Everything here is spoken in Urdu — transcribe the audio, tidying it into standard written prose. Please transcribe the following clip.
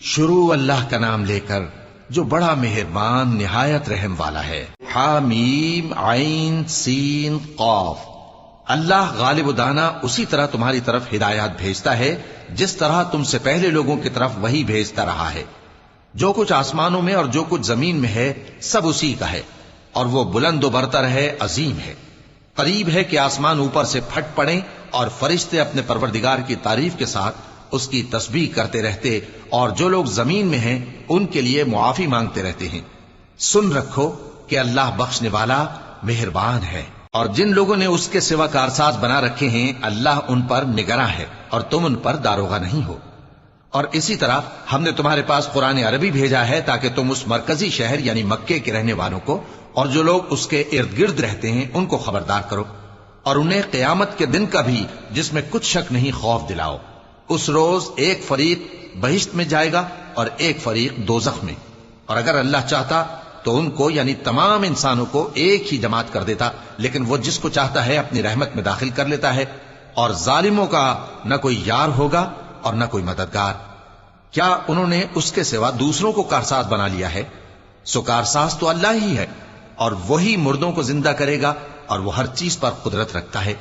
شروع اللہ کا نام لے کر جو بڑا مہربان نہایت رحم والا ہے۔ حامیم عین سین قاف۔ اللہ غالب و دانا اسی طرح تمہاری طرف ہدایات بھیجتا ہے جس طرح تم سے پہلے لوگوں کی طرف وہی بھیجتا رہا ہے۔ جو کچھ آسمانوں میں اور جو کچھ زمین میں ہے سب اسی کا ہے، اور وہ بلند و برتر ہے، عظیم ہے۔ قریب ہے کہ آسمان اوپر سے پھٹ پڑیں اور فرشتے اپنے پروردگار کی تعریف کے ساتھ اس کی تسبیح کرتے رہتے، اور جو لوگ زمین میں ہیں ان کے لیے معافی مانگتے رہتے ہیں۔ سن رکھو کہ اللہ بخشنے والا مہربان ہے۔ اور جن لوگوں نے اس کے سوا کارساز بنا رکھے ہیں اللہ ان پر نگراں ہے اور تم ان پر داروغہ نہیں ہو۔ اور اسی طرح ہم نے تمہارے پاس قرآن عربی بھیجا ہے تاکہ تم اس مرکزی شہر یعنی مکے کے رہنے والوں کو اور جو لوگ اس کے ارد گرد رہتے ہیں ان کو خبردار کرو، اور انہیں قیامت کے دن کا بھی جس میں کچھ شک نہیں خوف دلاؤ۔ اس روز ایک فریق بہشت میں جائے گا اور ایک فریق دوزخ میں، اور اگر اللہ چاہتا تو ان کو یعنی تمام انسانوں کو ایک ہی جماعت کر دیتا، لیکن وہ جس کو چاہتا ہے اپنی رحمت میں داخل کر لیتا ہے، اور ظالموں کا نہ کوئی یار ہوگا اور نہ کوئی مددگار۔ کیا انہوں نے اس کے سوا دوسروں کو کارساز بنا لیا ہے؟ سو کارساز تو اللہ ہی ہے، اور وہی مردوں کو زندہ کرے گا اور وہ ہر چیز پر قدرت رکھتا ہے۔